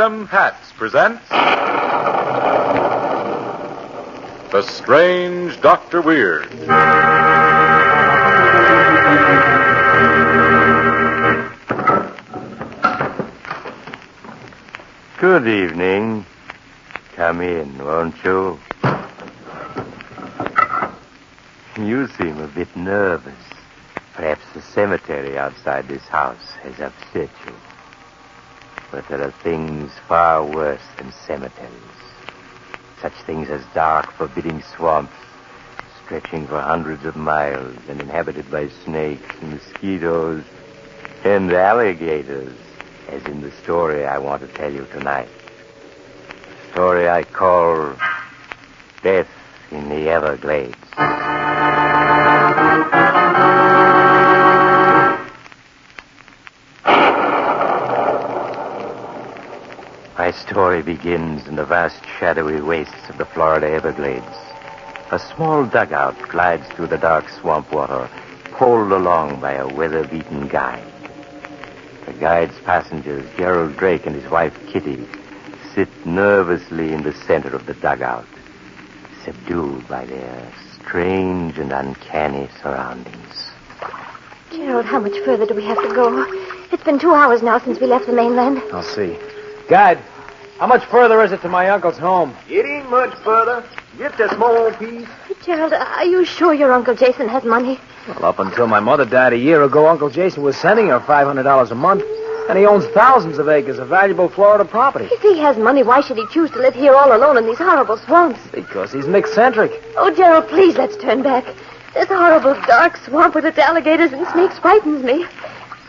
Madam Hats presents The Strange Dr. Weird. Good evening. Come in, won't you? You seem a bit nervous. Perhaps the cemetery outside this house has upset you. But there are things far worse than cemeteries. Such things as dark, forbidding swamps, stretching for hundreds of miles and inhabited by snakes and mosquitoes and alligators, as in the story I want to tell you tonight. A story I call Death in the Everglades. My story begins in the vast shadowy wastes of the Florida Everglades. A small dugout glides through the dark swamp water, poled along by a weather-beaten guide. The guide's passengers, Gerald Drake and his wife Kitty, sit nervously in the center of the dugout, subdued by their strange and uncanny surroundings. Gerald, how much further do we have to go? It's been 2 hours now since we left the mainland. I'll see. Guide, how much further is it to my uncle's home? It ain't much further. Just a small piece. Gerald, are you sure your Uncle Jason has money? Well, up until my mother died a year ago, Uncle Jason was sending her $500 a month. And he owns thousands of acres of valuable Florida property. If he has money, why should he choose to live here all alone in these horrible swamps? Because he's an eccentric. Oh, Gerald, please, let's turn back. This horrible dark swamp with its alligators and snakes frightens me.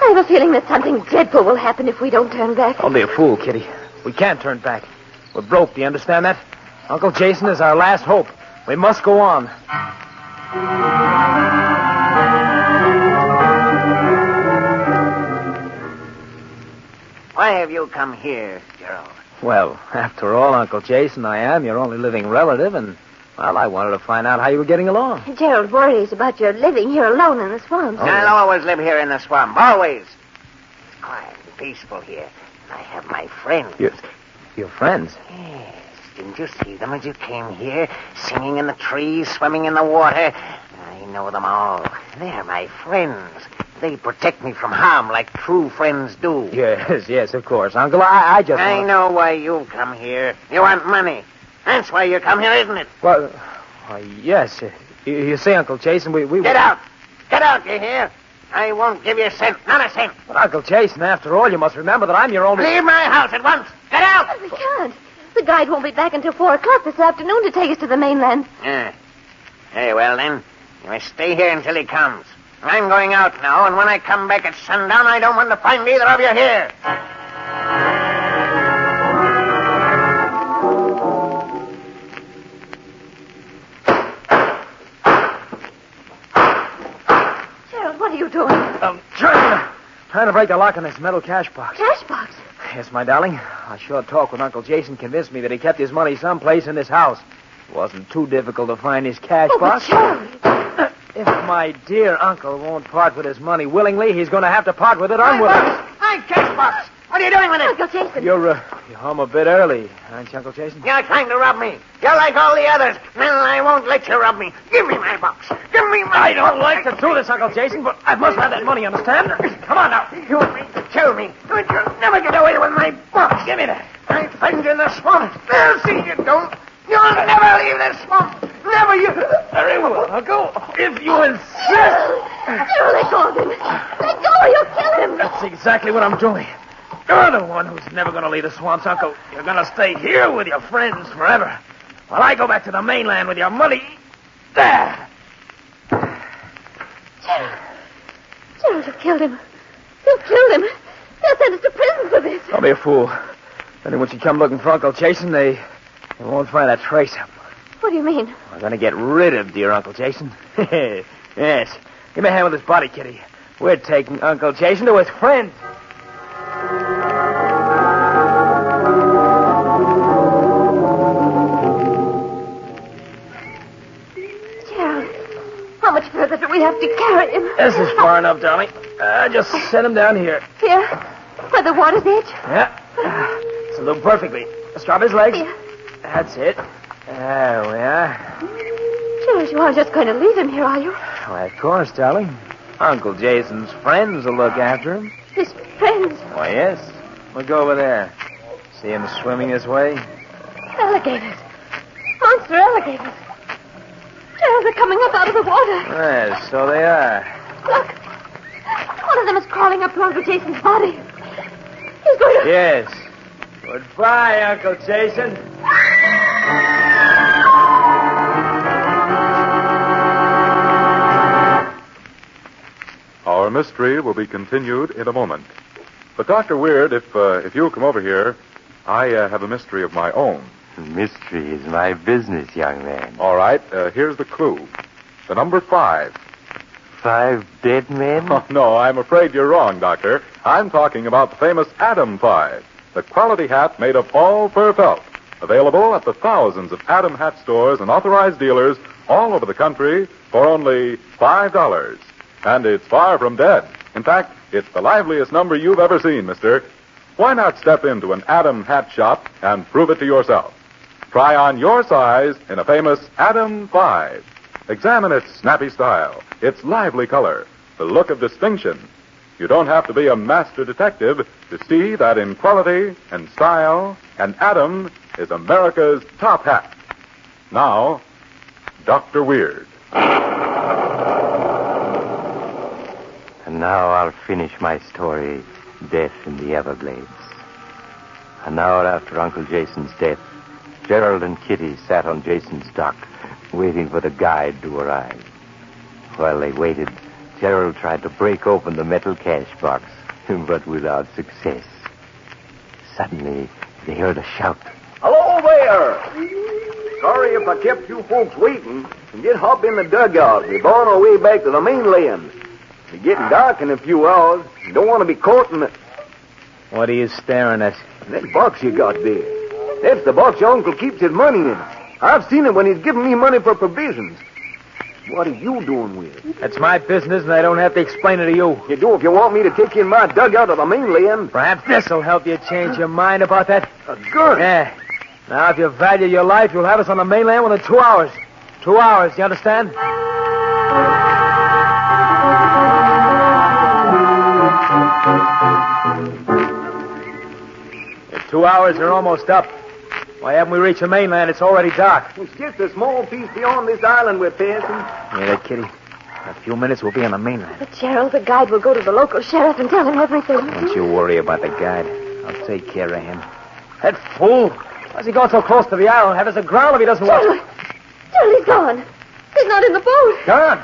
I have a feeling that something dreadful will happen if we don't turn back. Don't be a fool, Kitty. We can't turn back. We're broke, do you understand that? Uncle Jason is our last hope. We must go on. Why have you come here, Gerald? Well, after all, Uncle Jason, I am your only living relative, and, well, I wanted to find out how you were getting along. Gerald worries about your living here alone in the swamps. I'll always live here in the swamp. Always. It's quiet and peaceful here. And I have my friends. Your friends? Yes. Didn't you see them as you came here? Singing in the trees, swimming in the water. I know them all. They're my friends. They protect me from harm like true friends do. Yes, of course, Uncle. I know why you come here. You want money. That's why you come here, isn't it? Well, yes. You see, Uncle Jason, we... Get out. Get out, you hear? I won't give you a cent. Not a cent. But, Uncle Jason, after all, you must remember that I'm your only... Leave my house at once. Get out. But we can't. The guide won't be back until 4 o'clock this afternoon to take us to the mainland. Very well, then. You must stay here until he comes. I'm going out now, and when I come back at sundown, I don't want to find either of you here. Gerald, what are you doing? I'm trying to break the lock on this metal cash box. Cash box? Yes, my darling. A short talk with Uncle Jason convinced me that he kept his money someplace in this house. It wasn't too difficult to find his cash box. But Gerald... If my dear uncle won't part with his money willingly, he's going to have to part with it unwillingly. Hey, cash box! What are you doing with it? Uncle Jason. You're home a bit early, aren't you, Uncle Jason? You're trying to rob me. You're like all the others. No, I won't let you rob me. Give me my box. Give me my I don't like to do this, Uncle Jason, but I must have that money, understand? Come on now. You mean to kill me? But you'll never get away with my box. Give me that. I find you in the swamp. They'll see you don't. You'll never leave this swamp. Never you. Very well, Uncle. If you insist. Gerald, let go of him. Let go or you'll kill him. That's exactly what I'm doing. You're the one who's never going to leave the swamps, Uncle. You're going to stay here with your friends forever. While I go back to the mainland with your money. There. Gerald, you killed him. You killed him. They'll send us to prison for this. Don't be a fool. If anyone should come looking for Uncle Jason, they won't find a trace of him. What do you mean? We're going to get rid of dear Uncle Jason. Yes. Give me a hand with this body, Kitty. We're taking Uncle Jason to his friends. Gerald, how much further do we have to carry him? This is far enough, darling. Just set him down here. Here? Where the water's edge? Yeah. Salute perfectly. Let's drop his legs. Yeah. That's it. There we are. Gerald, you aren't just going to leave him here, are you? Why, of course, darling. Uncle Jason's friends will look after him. His friends. Why, yes. Look over there. See him swimming this way? Alligators. Monster alligators. Gerald, they're coming up out of the water. Yes, so they are. Look. One of them is crawling up to Uncle Jason's body. He's going to... Yes. Goodbye, Uncle Jason. Our mystery will be continued in a moment. But, Dr. Weird, if you'll come over here, I have a mystery of my own. Mystery is my business, young man. All right, here's the clue. The number 5. 5 dead men? Oh, no, I'm afraid you're wrong, Doctor. I'm talking about the famous Adam 5, the quality hat made of all fur felt, available at the thousands of Adam hat stores and authorized dealers all over the country for only $5. And it's far from dead. In fact, it's the liveliest number you've ever seen, mister. Why not step into an Adam hat shop and prove it to yourself? Try on your size in a famous Adam 5. Examine its snappy style, its lively color, the look of distinction. You don't have to be a master detective to see that in quality and style, an Adam is America's top hat. Now, Dr. Weird. And now I'll finish my story, Death in the Everglades. An hour after Uncle Jason's death, Gerald and Kitty sat on Jason's dock, waiting for the guide to arrive. While they waited, Gerald tried to break open the metal cash box, but without success. Suddenly, they heard a shout. Hello there! Sorry if I kept you folks waiting. Just hop in the dugout. We're on our way back to the mainland. It's getting dark in a few hours. You don't want to be caught in it. What are you staring at? That box you got there. That's the box your uncle keeps his money in. I've seen it when he's giving me money for provisions. What are you doing with it? That's my business, and I don't have to explain it to you. You do if you want me to take you in my dugout to the mainland. Perhaps this will help you change your mind about that. A gun? Yeah. Now, if you value your life, you'll have us on the mainland within 2 hours. 2 hours, you understand? The 2 hours are almost up. Why haven't we reached the mainland? It's already dark. It's just a small piece beyond this island we're passing. Hear that, Kitty? In a few minutes, we'll be on the mainland. But, Gerald, the guide will go to the local sheriff and tell him everything. Don't you worry about the guide. I'll take care of him. That fool! Why's he going so close to the island? Have us aground if he doesn't Gerald! watch. Gerald, he's gone. He's not in the boat. Gone.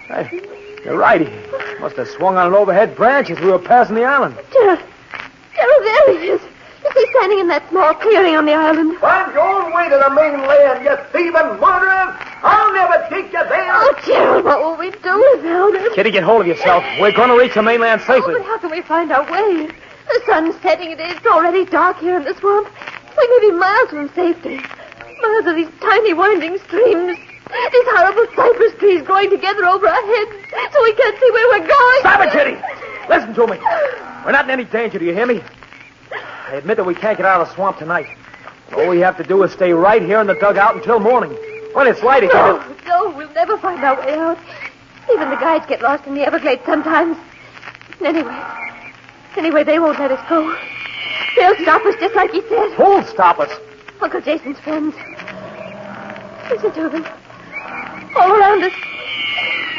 Hey, you're right. He must have swung on an overhead branch as we were passing the island. Gerald, there he is. Is he standing in that small clearing on the island? Find your own way to the mainland, you thieving murderers! I'll never take you there! Oh, Gerald, what will we do without him? Kitty, get hold of yourself. We're going to reach the mainland Oh, safely. but how can we find our way? The sun's setting. It's already dark here in the swamp. We may be miles from safety. Miles of these tiny winding streams. These horrible cypress trees growing together over our heads so we can't see where we're going. Stop it, Kitty! Listen to me. We're not in any danger, do you hear me? I admit that we can't get out of the swamp tonight. All we have to do is stay right here in the dugout until morning. When it's light again... No, we'll never find our way out. Even the guides get lost in the Everglades sometimes. Anyway, they won't let us go. They'll stop us just like he said. Who'll stop us? Uncle Jason's friends. Listen to them. All around us.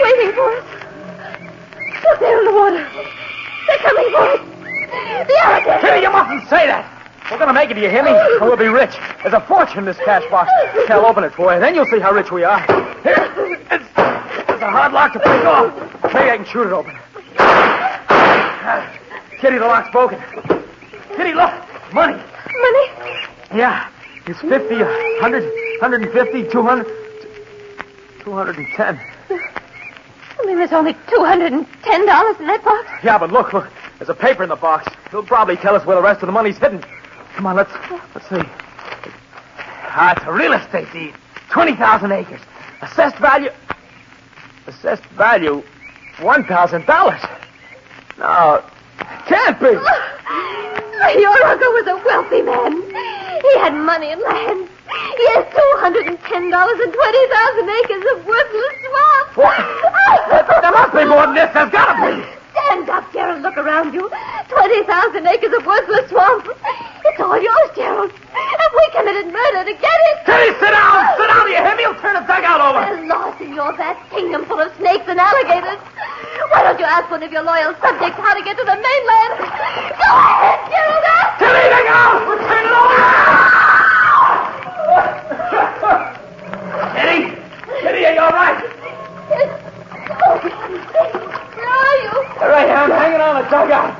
Waiting for us. Look there in the water. They're coming for us. The alligator! Kitty, you mustn't say that. We're going to make it, do you hear me? And we'll be rich. There's a fortune in this cash box. I'll open it for you. Then you'll see how rich we are. Here. It's a hard lock to pick off. Maybe I can shoot it open. Kitty, the lock's broken. Kitty, look. Money. Money? Yeah. It's 50, 100, 150, 200, 210. I mean, there's only $210 in that box. Yeah, but look. There's a paper in the box. It'll probably tell us where the rest of the money's hidden. Come on, let's see. It's a real estate deed. 20,000 acres. Assessed value, $1,000. No, can't be. No, Your uncle was a wealthy man. He had money and land. He has $210 and 20,000 acres of worthless swamp. What? There must be more than this. There's got to be. Stand up, Gerald. Look around you. 20,000 acres of worthless swamp. It's all yours, Gerald. If we committed murder to get it... Kitty, sit down! Sit down, do you hear me? You'll turn the dugout over. We're lost in your vast kingdom full of snakes and alligators. Why don't you ask one of your loyal subjects how to get to the mainland? Go ahead, Gerald. Ask. Kitty, look out! We're turning over! Kitty, are you all right? Where are you? All right, I'm hanging on the dugout.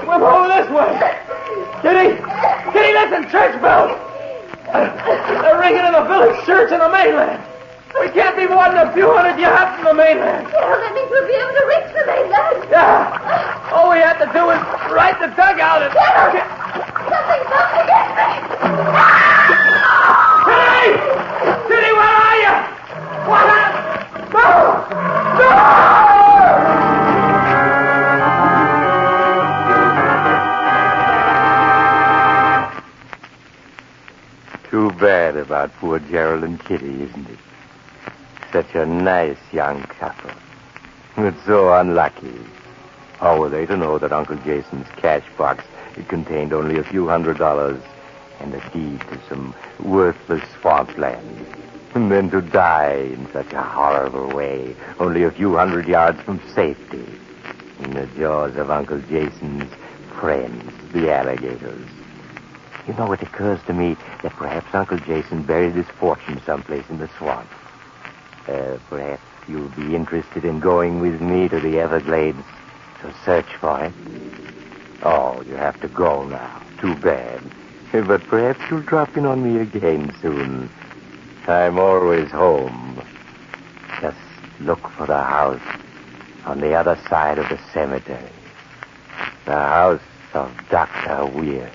Swim over this way. Kitty, listen, church bells. They're ringing in the village church in the mainland. We can't be more than a few hundred yards from the mainland. Well, that means we'll be able to reach the mainland. Yeah. All we have to do is right the dugout and... Something's up to get me. Kitty, where are you? What happened? No! Too bad about poor Gerald and Kitty, isn't it? Such a nice young couple. But so unlucky. How were they to know that Uncle Jason's cash box contained only a few $100s and a deed to some worthless swampland? And then to die in such a horrible way, only a few hundred yards from safety, in the jaws of Uncle Jason's friends, the alligators. You know, it occurs to me that perhaps Uncle Jason buried his fortune someplace in the swamp. Perhaps you'll be interested in going with me to the Everglades to search for it. Oh, you have to go now. Too bad. But perhaps you'll drop in on me again soon. I'm always home. Just look for the house on the other side of the cemetery. The house of Dr. Weird.